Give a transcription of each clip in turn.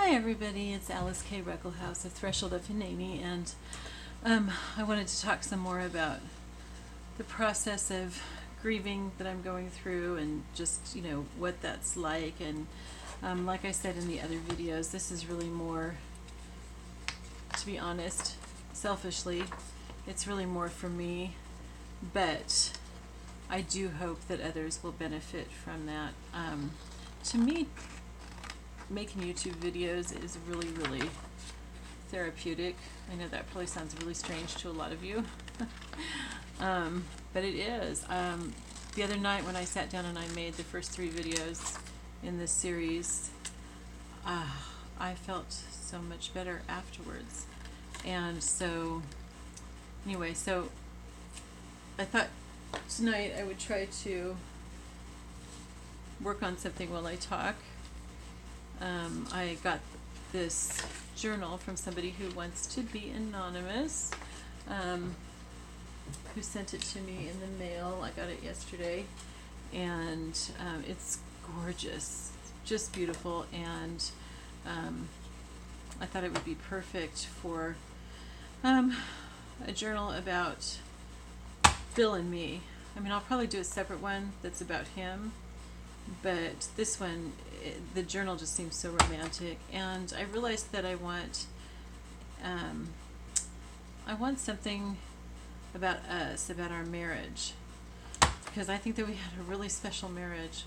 Hi everybody, it's Alyce-Kay Ruckelshaus of Threshold of Hineni, and I wanted to talk some more about the process of grieving that I'm going through and just, what that's like. And like I said in the other videos, this is really more, to be honest, selfishly, it's really more for me, but I do hope that others will benefit from that. To me, making YouTube videos is really, really therapeutic. I know that probably sounds really strange to a lot of you, but it is. The other night when I sat down and I made the first 3 videos in this series, I felt so much better afterwards. And so, anyway, so I thought tonight I would try to work on something while I talk. I got this journal from somebody who wants to be anonymous, who sent it to me in the mail. I got it yesterday, and it's gorgeous, just beautiful, and I thought it would be perfect for a journal about Bill and me. I mean, I'll probably do a separate one that's about him, but this one, the journal just seems so romantic, and I realized that I want something about us, about our marriage, because I think that we had a really special marriage.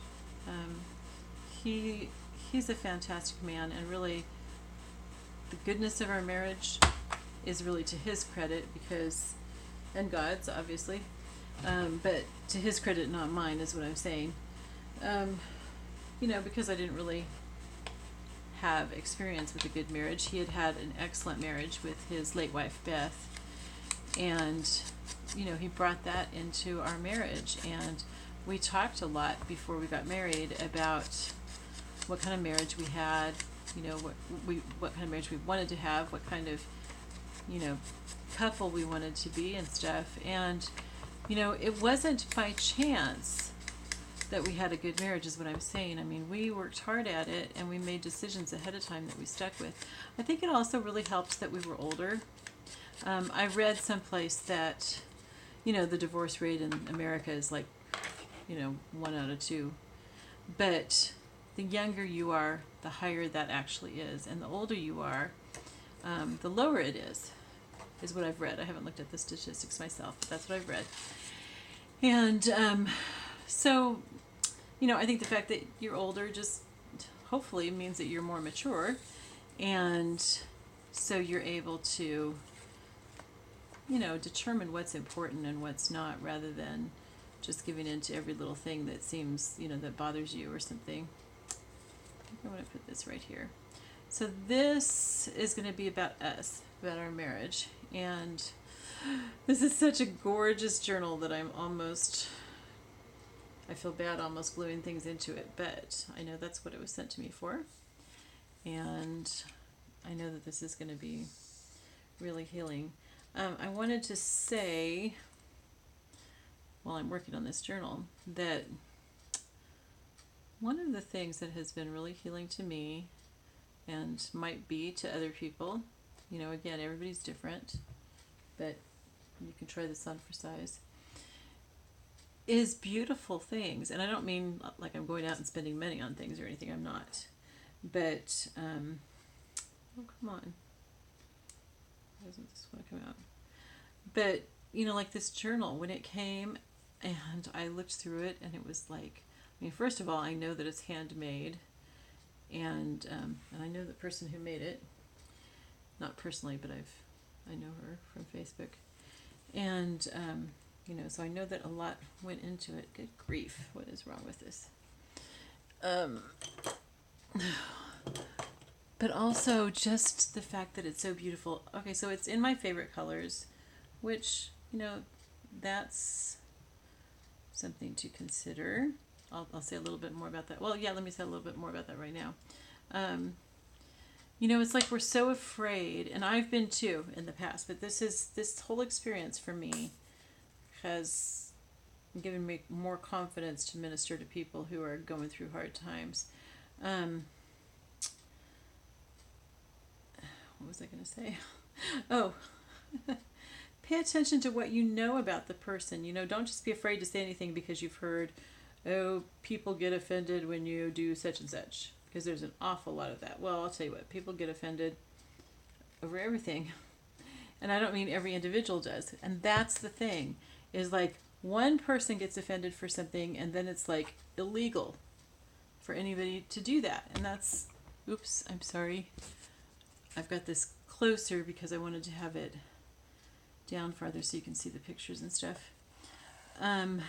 He's a fantastic man, and really the goodness of our marriage is really to his credit, because, and God's obviously, but to his credit, not mine, is what I'm saying. Because I didn't really have experience with a good marriage. He had had an excellent marriage with his late wife, Beth, and, he brought that into our marriage, and we talked a lot before we got married about what kind of marriage we had, what kind of marriage we wanted to have, what kind of, couple we wanted to be and stuff. And, it wasn't by chance that we had a good marriage, is what I'm saying. I mean, we worked hard at it, and we made decisions ahead of time that we stuck with. I think it also really helped that we were older. I read someplace that, the divorce rate in America is like, 1 out of 2. But the younger you are, the higher that actually is. And the older you are, the lower it is what I've read. I haven't looked at the statistics myself, but that's what I've read. And so, I think the fact that you're older just hopefully means that you're more mature, and so you're able to, determine what's important and what's not, rather than just giving in to every little thing that seems, that bothers you or something. I think I'm going to put this right here. So this is going to be about us, about our marriage, and this is such a gorgeous journal that I feel bad almost gluing things into it, but I know that's what it was sent to me for, and I know that this is going to be really healing. I wanted to say, while I'm working on this journal, that one of the things that has been really healing to me, and might be to other people, again, everybody's different, but you can try this on for size, is beautiful things. And I don't mean like I'm going out and spending money on things or anything, I'm not. But, oh, come on. Why doesn't this want to come out? But, like this journal, when it came and I looked through it, and it was like, first of all, I know that it's handmade, and I know the person who made it, not personally, but I know her from Facebook. And, so I know that a lot went into it. Good grief, what is wrong with this? But also just the fact that it's so beautiful. Okay, so it's in my favorite colors, which, that's something to consider. I'll say a little bit more about that. Well, yeah, let me say a little bit more about that right now. It's like we're so afraid, and I've been too in the past, but this whole experience for me has given me more confidence to minister to people who are going through hard times. was I going to say? Oh, pay attention to what you know about the person. Don't just be afraid to say anything because you've heard, oh, people get offended when you do such and such. Because there's an awful lot of that. Well, I'll tell you what, people get offended over everything. And I don't mean every individual does. And that's the thing, is like one person gets offended for something and then it's like illegal for anybody to do that. And that's, oops, I'm sorry. I've got this closer because I wanted to have it down farther so you can see the pictures and stuff. And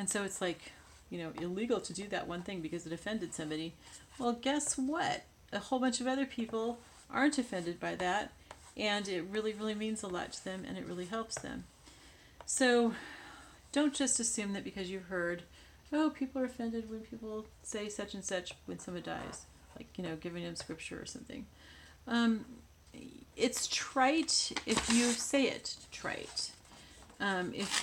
so it's like, illegal to do that one thing because it offended somebody. Well, guess what? A whole bunch of other people aren't offended by that, and it really, really means a lot to them, and it really helps them. So don't just assume that because you've heard, oh, people are offended when people say such and such when someone dies, like, giving them scripture or something. It's trite if you say it trite. If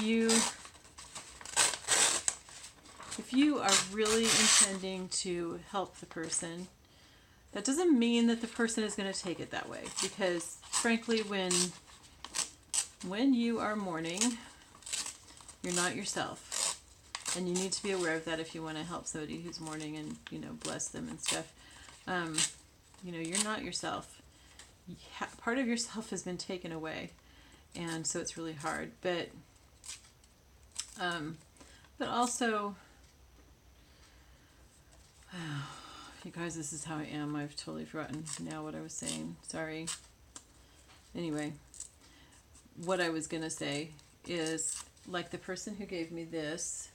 you are really intending to help the person, that doesn't mean that the person is going to take it that way. Because frankly, when you are mourning, you're not yourself. And you need to be aware of that if you want to help somebody who's mourning and, bless them and stuff. You're not yourself. Part of yourself has been taken away. And so it's really hard. But also, you guys, this is how I am. I've totally forgotten now what I was saying. Sorry. Anyway, what I was going to say is, like the person who gave me this,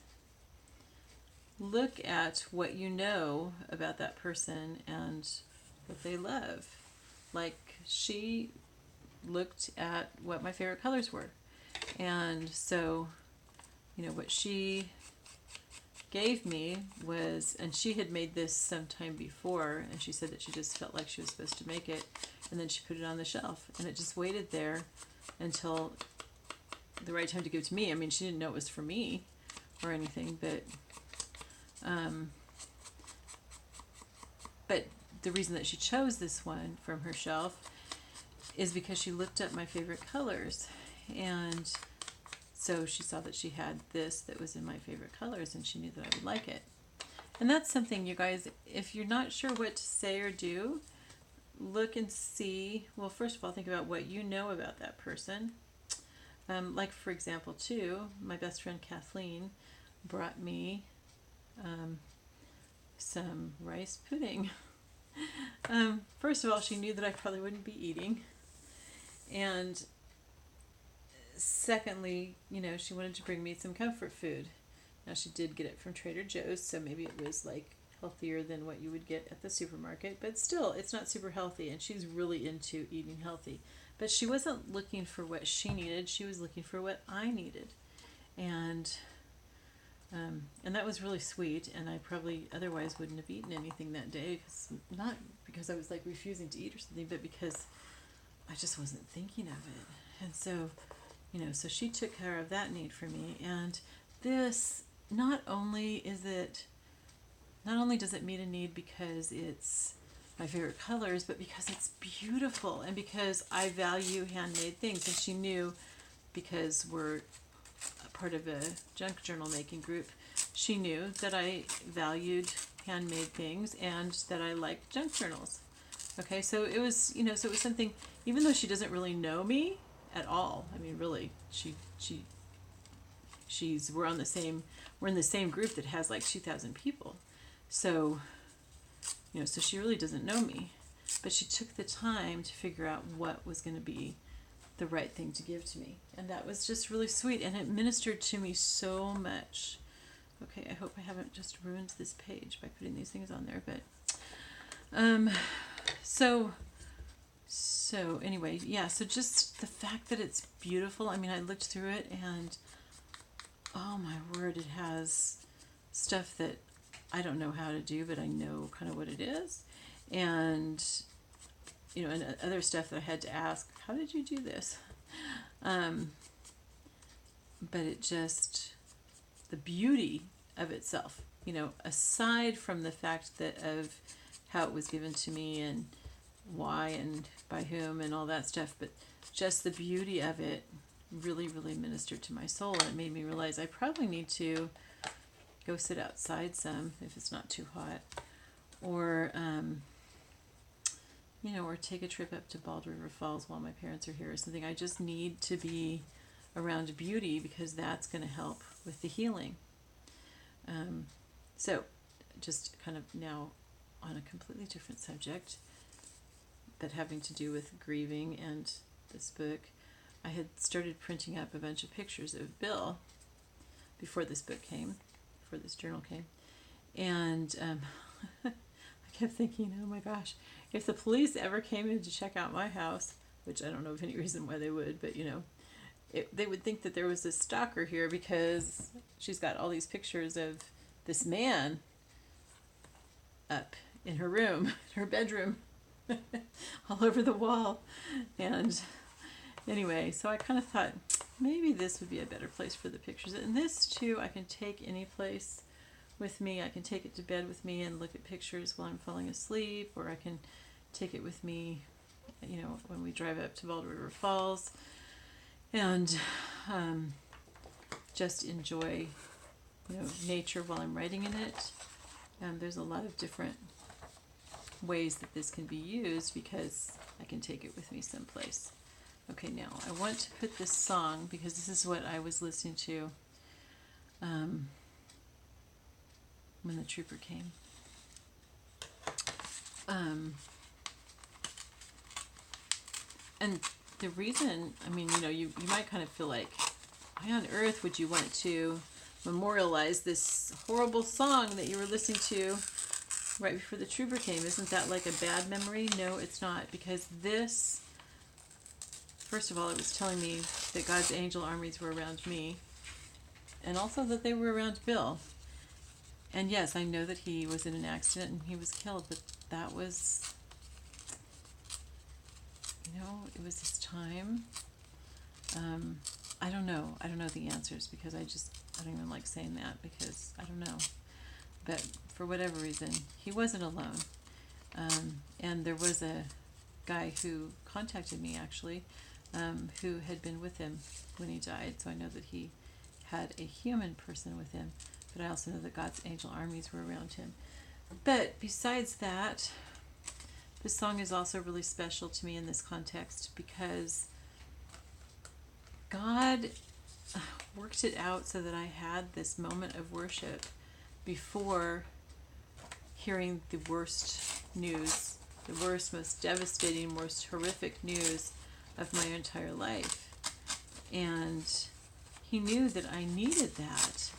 look at what you know about that person and what they love. Like, she looked at what my favorite colors were. And so, what she gave me was, and she had made this sometime before, and she said that she just felt like she was supposed to make it, and then she put it on the shelf, and it just waited there until the right time to give it to me. I mean, she didn't know it was for me or anything, but the reason that she chose this one from her shelf is because she looked up my favorite colors, and so she saw that she had this that was in my favorite colors, and she knew that I would like it. And that's something, you guys, if you're not sure what to say or do, look and see. Well, first of all, think about what you know about that person. Like, for example, too, my best friend Kathleen brought me some rice pudding. First of all, she knew that I probably wouldn't be eating. And secondly, she wanted to bring me some comfort food. Now, she did get it from Trader Joe's, so maybe it was like healthier than what you would get at the supermarket, but still, it's not super healthy, and she's really into eating healthy. But she wasn't looking for what she needed, she was looking for what I needed. And that was really sweet, and I probably otherwise wouldn't have eaten anything that day, not because I was like refusing to eat or something, but because I just wasn't thinking of it. And so, so she took care of that need for me. And this, not only does it meet a need because it's my favorite colors, but because it's beautiful and because I value handmade things. And she knew, because we're a part of a junk journal making group, she knew that I valued handmade things and that I liked junk journals. Okay, so it was, so it was something, even though she doesn't really know me at all. I mean, really, we're in the same group that has like 2,000 people. So, so she really doesn't know me, but she took the time to figure out what was going to be the right thing to give to me. And that was just really sweet, and it ministered to me so much. Okay, I hope I haven't just ruined this page by putting these things on there, but so anyway, yeah, so just the fact that it's beautiful. I mean, I looked through it, and oh my word, it has stuff that I don't know how to do, but I know kind of what it is. And, and other stuff that I had to ask, how did you do this? But it just, the beauty of itself, aside from the fact that of how it was given to me and why and by whom and all that stuff, but just the beauty of it really, really ministered to my soul, and it made me realize I probably need to go sit outside some if it's not too hot, or or take a trip up to Bald River Falls while my parents are here or something. I just need to be around beauty because that's going to help with the healing. So just kind of now on a completely different subject, but having to do with grieving and this book, I had started printing up a bunch of pictures of Bill before this book came, before this journal came. And I kept thinking, oh my gosh, if the police ever came in to check out my house, which I don't know of any reason why they would, but they would think that there was this stalker here because she's got all these pictures of this man up in her room, her bedroom, all over the wall. And anyway, so I kind of thought maybe this would be a better place for the pictures. And this too, I can take any place with me. I can take it to bed with me and look at pictures while I'm falling asleep, or I can take it with me, when we drive up to Bald River Falls and just enjoy, nature while I'm writing in it. There's a lot of different ways that this can be used because I can take it with me someplace. Okay, now I want to put this song because this is what I was listening to when the trooper came. And the reason, you might kind of feel like, why on earth would you want to memorialize this horrible song that you were listening to right before the trooper came? Isn't that like a bad memory? No, it's not, because this, first of all, it was telling me that God's angel armies were around me, and also that they were around Bill. And yes, I know that he was in an accident and he was killed, but that was, it was his time. I don't know. I don't know the answers because I don't even like saying that because I don't know. But for whatever reason, he wasn't alone. And there was a guy who contacted me actually, who had been with him when he died. So I know that he had a human person with him, but I also know that God's angel armies were around him. But besides that, this song is also really special to me in this context because God worked it out so that I had this moment of worship before hearing the worst news, the worst, most devastating, most horrific news of my entire life. And he knew that I needed that.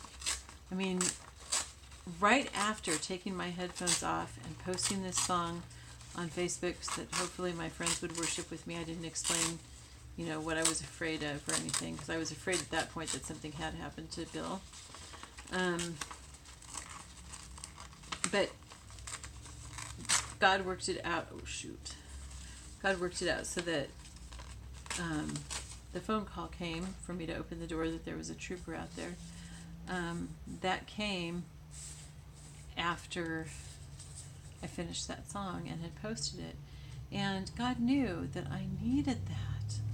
Right after taking my headphones off and posting this song on Facebook so that hopefully my friends would worship with me, I didn't explain, what I was afraid of or anything, because I was afraid at that point that something had happened to Bill. But God worked it out. God worked it out so that the phone call came for me to open the door that there was a trooper out there. That came after I finished that song and had posted it. And God knew that I needed that.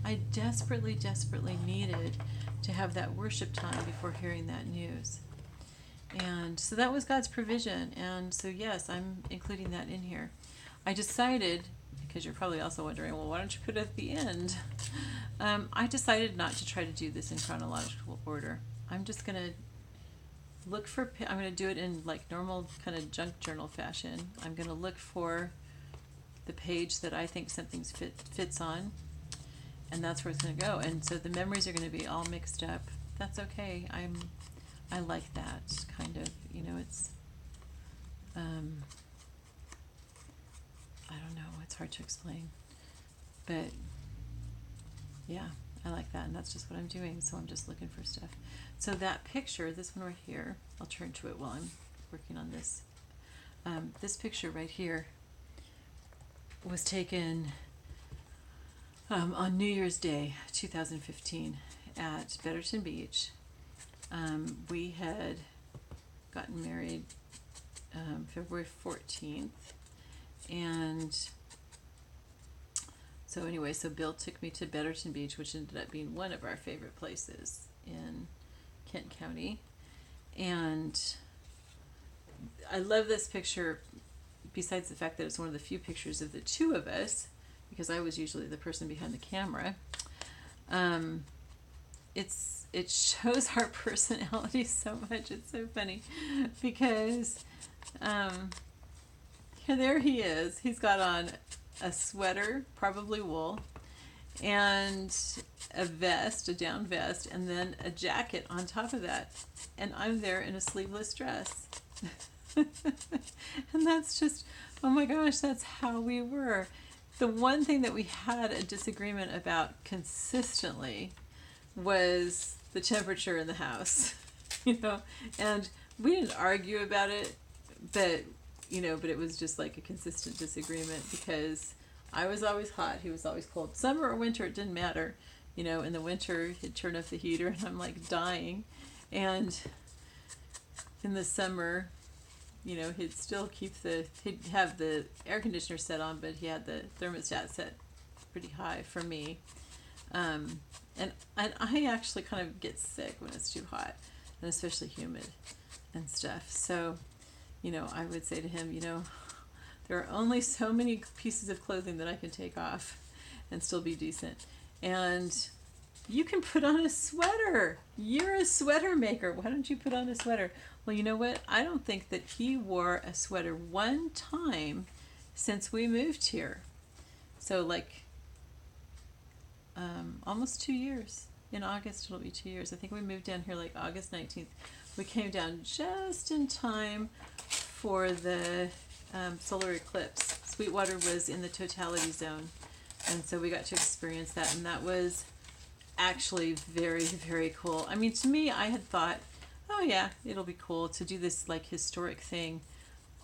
I desperately, desperately needed to have that worship time before hearing that news. And so that was God's provision. And so, yes, I'm including that in here. I decided, because you're probably also wondering, well, why don't you put it at the end? I decided not to try to do this in chronological order. I'm just going to I'm going to do it in like normal kind of junk journal fashion. I'm going to look for the page that I think something fits on, and that's where it's going to go. And so the memories are going to be all mixed up. That's okay. I like that kind of, it's, I don't know, it's hard to explain, but yeah, I like that, and that's just what I'm doing. So I'm just looking for stuff. So that picture, this one right here, I'll turn to it while I'm working on this. This picture right here was taken on New Year's Day, 2015, at Betterton Beach. We had gotten married February 14th, and So anyway, so Bill took me to Betterton Beach, which ended up being one of our favorite places in Kent County. And I love this picture, besides the fact that it's one of the few pictures of the two of us, because I was usually the person behind the camera. It shows our personality so much. It's so funny because there he is. He's got on a sweater, probably wool, and a vest, a down vest, and then a jacket on top of that. And I'm there in a sleeveless dress. And that's just, oh my gosh, that's how we were. The one thing that we had a disagreement about consistently was the temperature in the house, and we didn't argue about it, but it was just like a consistent disagreement because I was always hot, he was always cold. Summer or winter, it didn't matter. In the winter, he'd turn off the heater and I'm like dying. And in the summer, he'd still he'd have the air conditioner set on, but he had the thermostat set pretty high for me. And I actually kind of get sick when it's too hot, and especially humid and stuff. So, I would say to him, there are only so many pieces of clothing that I can take off and still be decent. And you can put on a sweater. You're a sweater maker. Why don't you put on a sweater? Well, you know what? I don't think that he wore a sweater one time since we moved here. So almost 2 years. In August it'll be 2 years. I think we moved down here like August 19th. We came down just in time for the solar eclipse. Sweetwater was in the totality zone, and so we got to experience that, and that was actually very, very cool. I mean, to me, I had thought, oh yeah, it'll be cool to do this like historic thing.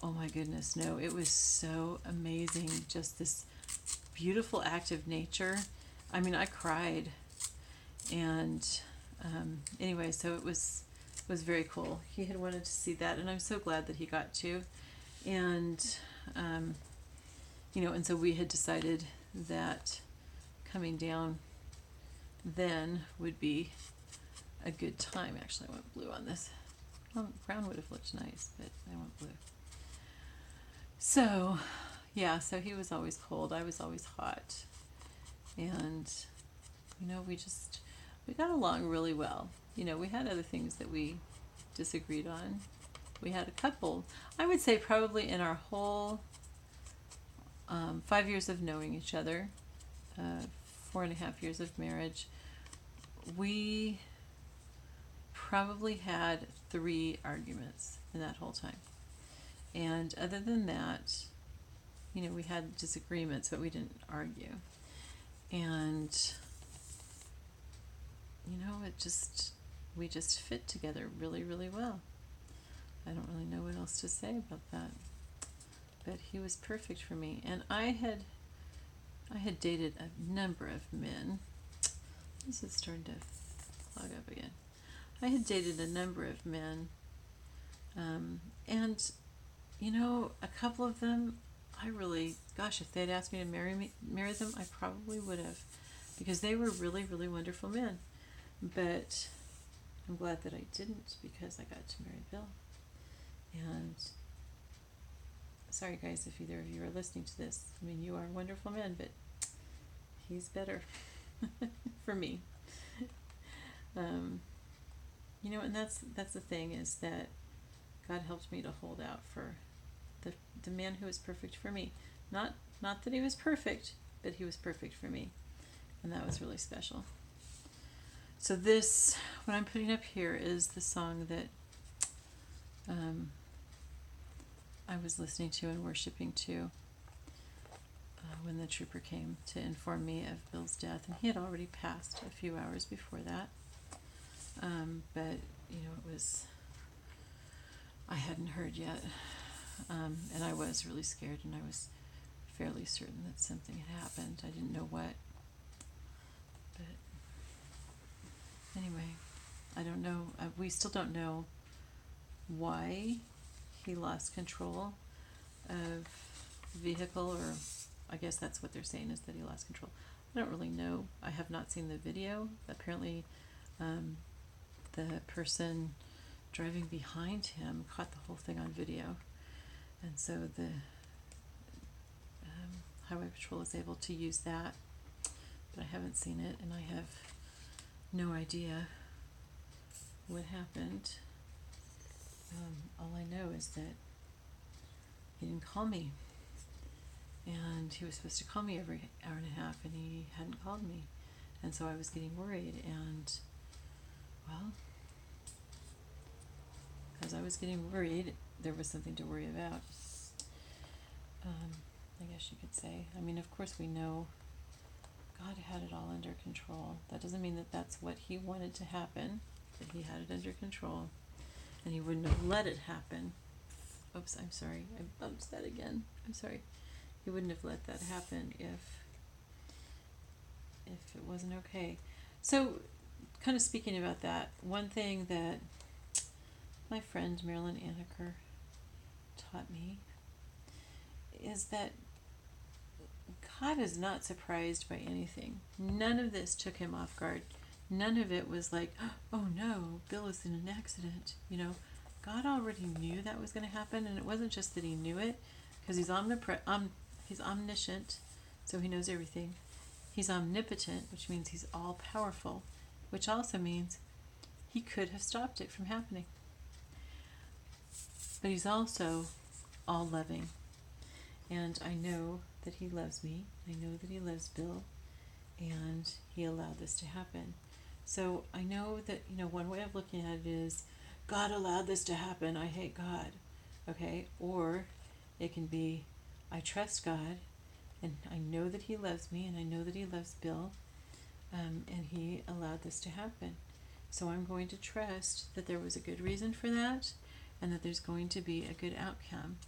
Oh my goodness, no, it was so amazing. Just this beautiful act of nature. I mean, I cried. And anyway, so it was very cool. He had wanted to see that, and I'm so glad that he got to. And and so we had decided that coming down then would be a good time. Actually, I went blue on this. Well, brown would have looked nice, but I went blue. So yeah, so he was always cold, I was always hot, and we got along really well. We had other things that we disagreed on. We had a couple, I would say probably in our whole 5 years of knowing each other, 4.5 years of marriage, we probably had 3 arguments in that whole time. And other than that, we had disagreements, but we didn't argue. And we just fit together really, really well. I don't really know what else to say about that, but he was perfect for me. And I had dated a number of men. This is starting to clog up again. I had dated a number of men, and a couple of them, if they'd asked me to marry them, I probably would have, because they were really, really wonderful men. But I'm glad that I didn't, because I got to marry Bill. And sorry guys, if either of you are listening to this. I mean, you are wonderful men, but he's better for me. And that's the thing, is that God helped me to hold out for the man who was perfect for me. Not that he was perfect, but he was perfect for me. And that was really special. So this, what I'm putting up here, is the song that I was listening to and worshiping to when the trooper came to inform me of Bill's death. And he had already passed a few hours before that. But, it was, I hadn't heard yet. And I was really scared, and I was fairly certain that something had happened. I didn't know what. But anyway, I don't know. We still don't know why he lost control of the vehicle, or I guess that's what they're saying, is that he lost control. I don't really know. I have not seen the video. Apparently, the person driving behind him caught the whole thing on video, and so the Highway Patrol is able to use that, but I haven't seen it, and I have no idea what happened. All I know is that he didn't call me, and he was supposed to call me every hour and a half, and he hadn't called me, and so I was getting worried, and well, as I was getting worried, there was something to worry about. I guess you could say. I mean, of course we know God had it all under control. That doesn't mean that that's what he wanted to happen, that he had it under control, and he wouldn't have let it happen. Oops, I'm sorry. I bumped that again. I'm sorry. He wouldn't have let that happen if it wasn't okay. So, kind of speaking about that, one thing that my friend Marilyn Anaker taught me is that God is not surprised by anything. None of this took him off guard. None of it was like, oh no, Bill is in an accident. You know, God already knew that was going to happen, and it wasn't just that he knew it, because he's omniscient, so he knows everything. He's omnipotent, which means he's all powerful, which also means he could have stopped it from happening. But he's also all loving. And I know that he loves me. I know that he loves Bill. And he allowed this to happen. So I know that, one way of looking at it is, God allowed this to happen. I hate God. Okay? Or it can be, I trust God. And I know that he loves me. And I know that he loves Bill. And he allowed this to happen. So I'm going to trust that there was a good reason for that. And that there's going to be a good outcome.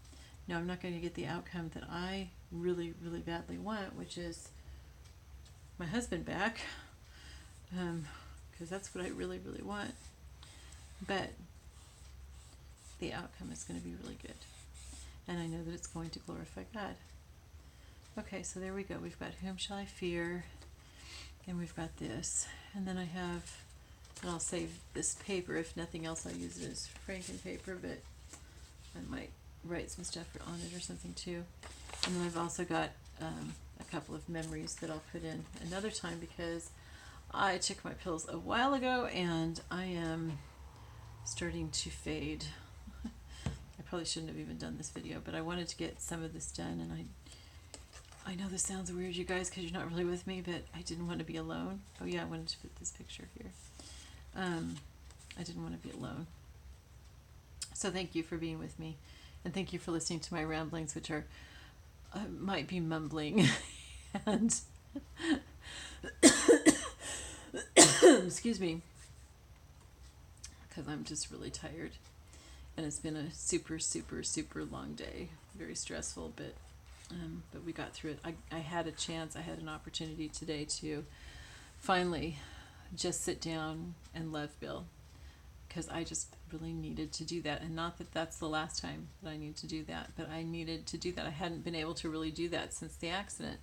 Now, I'm not going to get the outcome that I really, really badly want, which is my husband back, because that's what I really, really want. But the outcome is going to be really good. And I know that it's going to glorify God. Okay, so there we go. We've got whom shall I fear? And we've got this. And then I have, and I'll save this paper. If nothing else, I'll use it as Franken paper, but I might write some stuff on it or something too. And then I've also got a couple of memories that I'll put in another time, because I took my pills a while ago and I am starting to fade. I probably shouldn't have even done this video, but I wanted to get some of this done, and I know this sounds weird, you guys, because you're not really with me, but I didn't want to be alone. Oh yeah, I wanted to put this picture here. I didn't want to be alone. So thank you for being with me. And thank you for listening to my ramblings, which are, might be mumbling, and, excuse me, because I'm just really tired, and it's been a super, super, super long day, very stressful, but we got through it. I had a chance, I had an opportunity today to finally just sit down and love Bill, because I just really needed to do that. And not that that's the last time that I need to do that, but I needed to do that. I hadn't been able to really do that since the accident.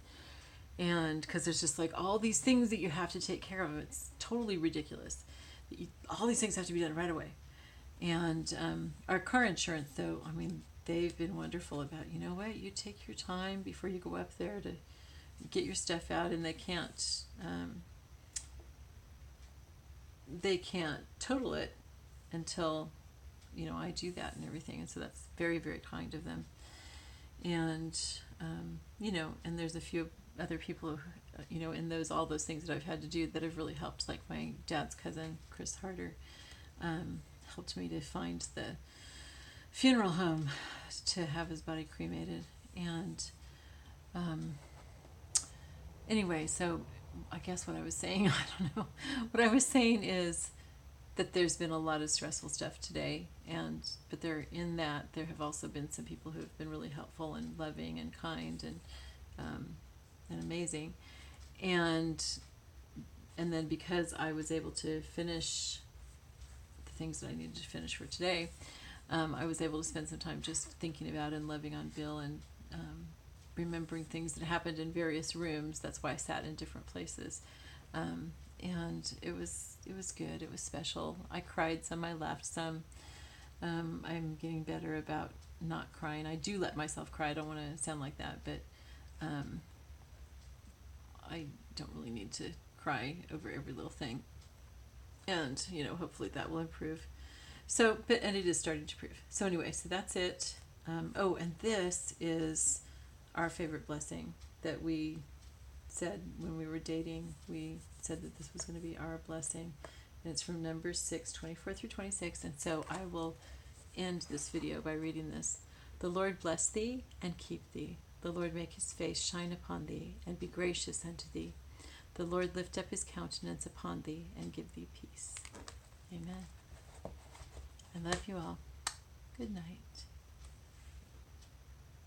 And because there's just like all these things that you have to take care of. It's totally ridiculous. All these things have to be done right away. And our car insurance, though, I mean, they've been wonderful about, you know what, you take your time before you go up there to get your stuff out, and they can't total it until, I do that and everything. And so that's very, very kind of them. And, and there's a few other people who, in all those things that I've had to do that have really helped. Like my dad's cousin, Chris Harder, helped me to find the funeral home to have his body cremated. And, anyway, so I guess what I was saying, I don't know. What I was saying is that there's been a lot of stressful stuff today, but there have also been some people who have been really helpful and loving and kind and amazing, and then because I was able to finish the things that I needed to finish for today, I was able to spend some time just thinking about and loving on Bill, and remembering things that happened in various rooms. That's why I sat in different places. And it was good. It was special. I cried some, I laughed some. I'm getting better about not crying. I do let myself cry. I don't want to sound like that, but I don't really need to cry over every little thing. And, hopefully that will improve. So, and it is starting to improve. So anyway, so that's it. And this is our favorite blessing that we said when we were dating. We said that this was going to be our blessing. And it's from Numbers 6, 24 through 26. And so I will end this video by reading this. The Lord bless thee and keep thee. The Lord make his face shine upon thee and be gracious unto thee. The Lord lift up his countenance upon thee and give thee peace. Amen. I love you all. Good night.